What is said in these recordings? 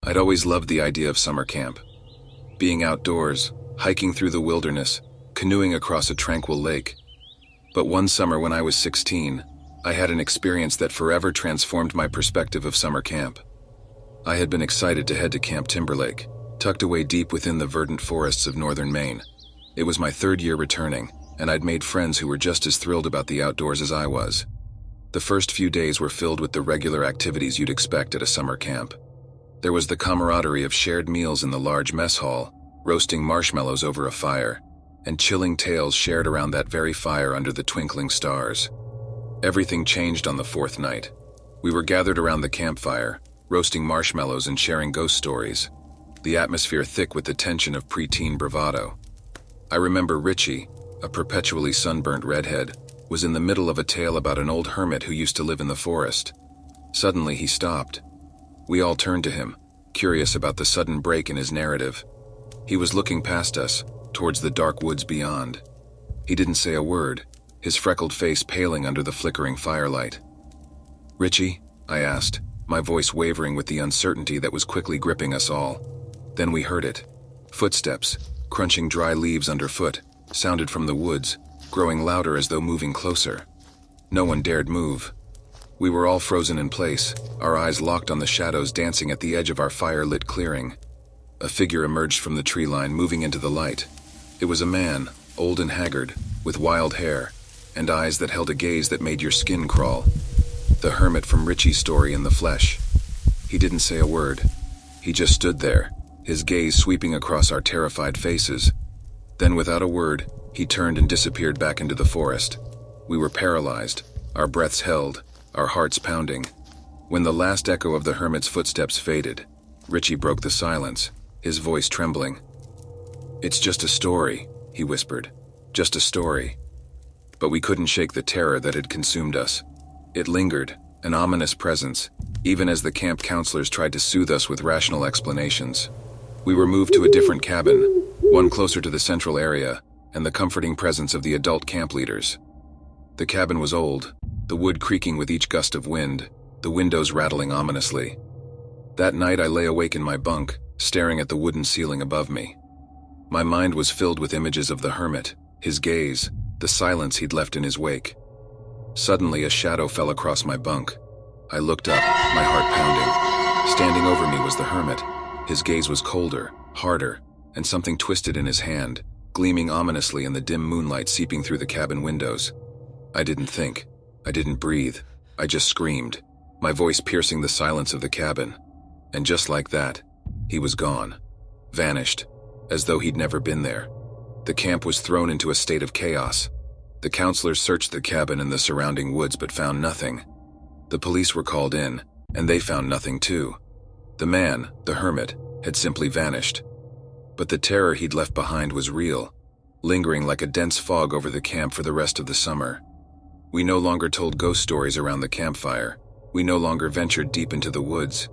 I'd always loved the idea of summer camp. Being outdoors, hiking through the wilderness, canoeing across a tranquil lake. But one summer when I was 16, I had an experience that forever transformed my perspective of summer camp. I had been excited to head to Camp Timberlake, tucked away deep within the verdant forests of northern Maine. It was my third year returning, and I'd made friends who were just as thrilled about the outdoors as I was. The first few days were filled with the regular activities you'd expect at a summer camp. There was the camaraderie of shared meals in the large mess hall, roasting marshmallows over a fire, and chilling tales shared around that very fire under the twinkling stars. Everything changed on the fourth night. We were gathered around the campfire, roasting marshmallows and sharing ghost stories, the atmosphere thick with the tension of preteen bravado. I remember Richie, a perpetually sunburnt redhead, was in the middle of a tale about an old hermit who used to live in the forest. Suddenly he stopped. We all turned to him, curious about the sudden break in his narrative. He was looking past us, towards the dark woods beyond. He didn't say a word, his freckled face paling under the flickering firelight. "Richie?" I asked, my voice wavering with the uncertainty that was quickly gripping us all. Then we heard it. Footsteps, crunching dry leaves underfoot, sounded from the woods, growing louder as though moving closer. No one dared move. We were all frozen in place, our eyes locked on the shadows dancing at the edge of our fire-lit clearing. A figure emerged from the tree line, moving into the light. It was a man, old and haggard, with wild hair, and eyes that held a gaze that made your skin crawl. The hermit from Richie's story in the flesh. He didn't say a word. He just stood there, his gaze sweeping across our terrified faces. Then, without a word, he turned and disappeared back into the forest. We were paralyzed, our breaths held, our hearts pounding. When the last echo of the hermit's footsteps faded, Richie broke the silence, his voice trembling. "It's just a story," he whispered. "Just a story." But we couldn't shake the terror that had consumed us. It lingered, an ominous presence, even as the camp counselors tried to soothe us with rational explanations. We were moved to a different cabin, one closer to the central area, and the comforting presence of the adult camp leaders. The cabin was old, the wood creaking with each gust of wind, the windows rattling ominously. That night I lay awake in my bunk, staring at the wooden ceiling above me. My mind was filled with images of the hermit, his gaze, the silence he'd left in his wake. Suddenly a shadow fell across my bunk. I looked up, my heart pounding. Standing over me was the hermit. His gaze was colder, harder, and something twisted in his hand, gleaming ominously in the dim moonlight seeping through the cabin windows. I didn't think. I didn't breathe. I just screamed, my voice piercing the silence of the cabin. And just like that, he was gone. Vanished, as though he'd never been there. The camp was thrown into a state of chaos. The counselors searched the cabin and the surrounding woods but found nothing. The police were called in, and they found nothing too. The man, the hermit, had simply vanished. But the terror he'd left behind was real, lingering like a dense fog over the camp for the rest of the summer. We no longer told ghost stories around the campfire. We no longer ventured deep into the woods.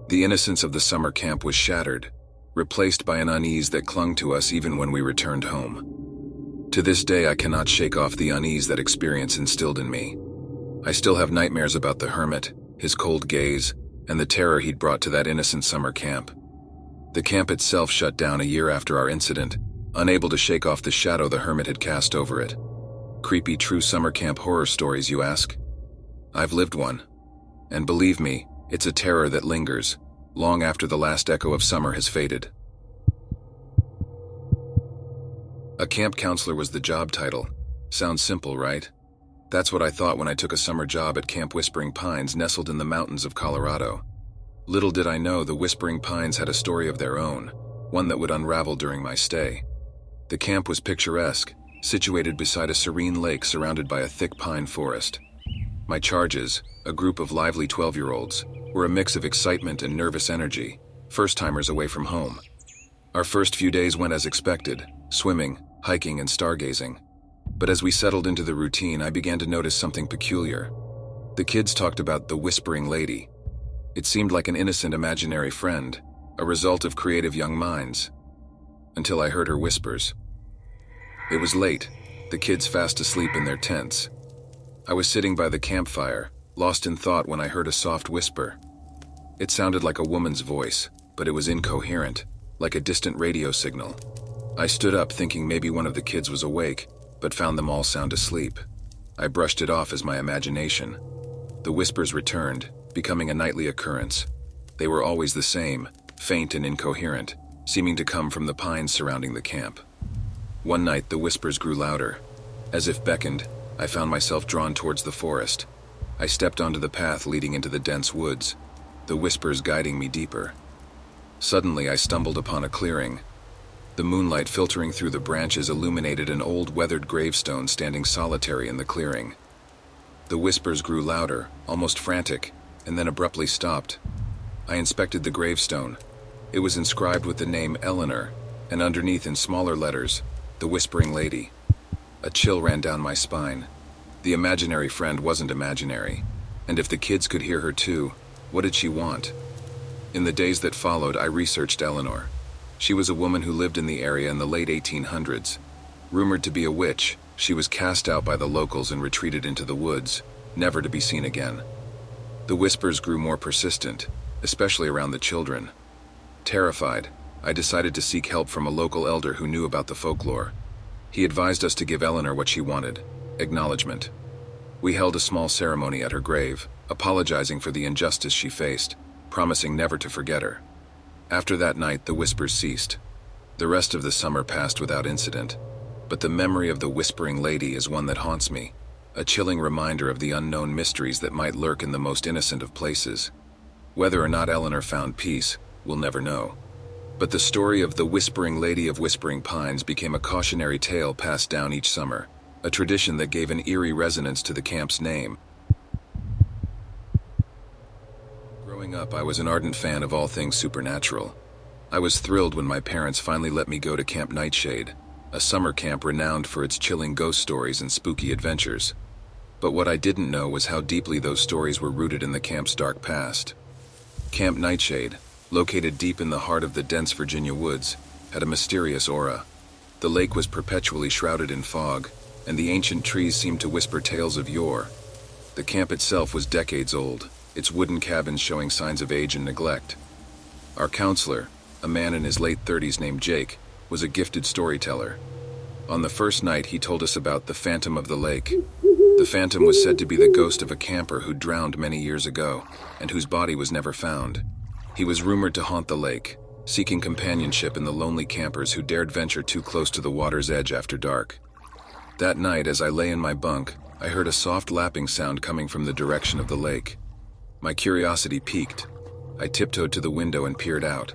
The innocence of the summer camp was shattered, replaced by an unease that clung to us even when we returned home. To this day, I cannot shake off the unease that experience instilled in me. I still have nightmares about the hermit, his cold gaze, and the terror he'd brought to that innocent summer camp. The camp itself shut down a year after our incident, unable to shake off the shadow the hermit had cast over it. Creepy true summer camp horror stories, you ask? I've lived one. And believe me, it's a terror that lingers, long after the last echo of summer has faded. A camp counselor was the job title. Sounds simple, right? That's what I thought when I took a summer job at Camp Whispering Pines, nestled in the mountains of Colorado. Little did I know the Whispering Pines had a story of their own, one that would unravel during my stay. The camp was picturesque, situated beside a serene lake surrounded by a thick pine forest. My charges, a group of lively 12-year-olds, were a mix of excitement and nervous energy, first-timers away from home. Our first few days went as expected, swimming, hiking, and stargazing. But as we settled into the routine, I began to notice something peculiar. The kids talked about the Whispering Lady. It seemed like an innocent imaginary friend, a result of creative young minds. Until I heard her whispers. It was late, the kids fast asleep in their tents. I was sitting by the campfire, lost in thought when I heard a soft whisper. It sounded like a woman's voice, but it was incoherent, like a distant radio signal. I stood up thinking maybe one of the kids was awake, but found them all sound asleep. I brushed it off as my imagination. The whispers returned, becoming a nightly occurrence. They were always the same, faint and incoherent, seeming to come from the pines surrounding the camp. One night, the whispers grew louder. As if beckoned, I found myself drawn towards the forest. I stepped onto the path leading into the dense woods, the whispers guiding me deeper. Suddenly, I stumbled upon a clearing. The moonlight filtering through the branches illuminated an old weathered gravestone standing solitary in the clearing. The whispers grew louder, almost frantic, and then abruptly stopped. I inspected the gravestone. It was inscribed with the name Eleanor, and underneath in smaller letters, the Whispering Lady. A chill ran down my spine. The imaginary friend wasn't imaginary, and if the kids could hear her too, what did she want? In the days that followed, I researched Eleanor. She was a woman who lived in the area in the late 1800s. Rumored to be a witch, she was cast out by the locals and retreated into the woods, never to be seen again. The whispers grew more persistent, especially around the children. Terrified, I decided to seek help from a local elder who knew about the folklore. He advised us to give Eleanor what she wanted: acknowledgement. We held a small ceremony at her grave, apologizing for the injustice she faced, promising never to forget her. After that night, the whispers ceased. The rest of the summer passed without incident, but the memory of the Whispering Lady is one that haunts me, a chilling reminder of the unknown mysteries that might lurk in the most innocent of places. Whether or not Eleanor found peace, we'll never know. But the story of the Whispering Lady of Whispering Pines became a cautionary tale passed down each summer, a tradition that gave an eerie resonance to the camp's name. Growing up, I was an ardent fan of all things supernatural. I was thrilled when my parents finally let me go to Camp Nightshade, a summer camp renowned for its chilling ghost stories and spooky adventures. But what I didn't know was how deeply those stories were rooted in the camp's dark past. Camp Nightshade, located deep in the heart of the dense Virginia woods, had a mysterious aura. The lake was perpetually shrouded in fog, and the ancient trees seemed to whisper tales of yore. The camp itself was decades old, its wooden cabins showing signs of age and neglect. Our counselor, a man in his late 30s named Jake, was a gifted storyteller. On the first night, he told us about the Phantom of the Lake. The Phantom was said to be the ghost of a camper who drowned many years ago, and whose body was never found. He was rumored to haunt the lake, seeking companionship in the lonely campers who dared venture too close to the water's edge after dark. That night, as I lay in my bunk, I heard a soft lapping sound coming from the direction of the lake. My curiosity piqued. I tiptoed to the window and peered out.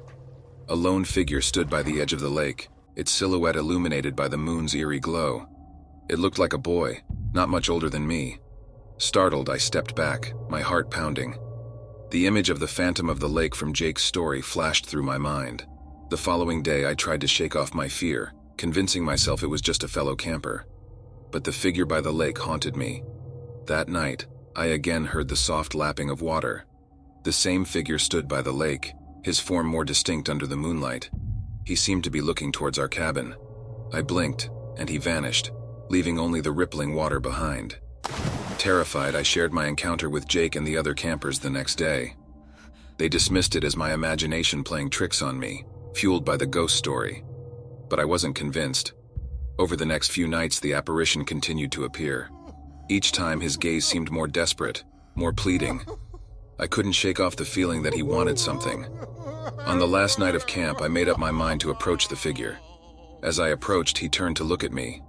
A lone figure stood by the edge of the lake, its silhouette illuminated by the moon's eerie glow. It looked like a boy, not much older than me. Startled, I stepped back, my heart pounding. The image of the Phantom of the Lake from Jake's story flashed through my mind. The following day, I tried to shake off my fear, convincing myself it was just a fellow camper. But the figure by the lake haunted me. That night, I again heard the soft lapping of water. The same figure stood by the lake, his form more distinct under the moonlight. He seemed to be looking towards our cabin. I blinked, and he vanished, leaving only the rippling water behind. Terrified, I shared my encounter with Jake and the other campers the next day. They dismissed it as my imagination playing tricks on me, fueled by the ghost story. But I wasn't convinced. Over the next few nights, the apparition continued to appear. Each time, his gaze seemed more desperate, more pleading. I couldn't shake off the feeling that he wanted something. On the last night of camp, I made up my mind to approach the figure. As I approached, he turned to look at me.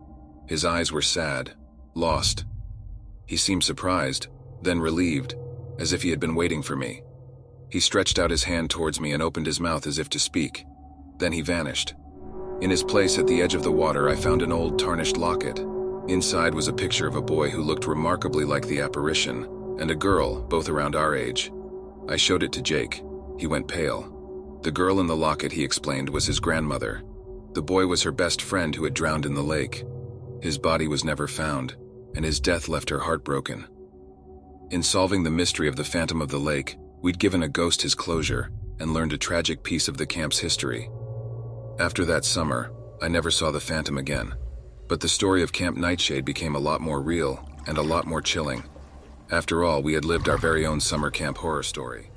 His eyes were sad, lost. He seemed surprised, then relieved, as if he had been waiting for me. He stretched out his hand towards me and opened his mouth as if to speak. Then he vanished. In his place at the edge of the water, I found an old tarnished locket. Inside was a picture of a boy who looked remarkably like the apparition, and a girl, both around our age. I showed it to Jake. He went pale. The girl in the locket, he explained, was his grandmother. The boy was her best friend who had drowned in the lake. His body was never found, and his death left her heartbroken. In solving the mystery of the Phantom of the Lake, we'd given a ghost his closure and learned a tragic piece of the camp's history. After that summer, I never saw the Phantom again, but the story of Camp Nightshade became a lot more real and a lot more chilling. After all, we had lived our very own summer camp horror story.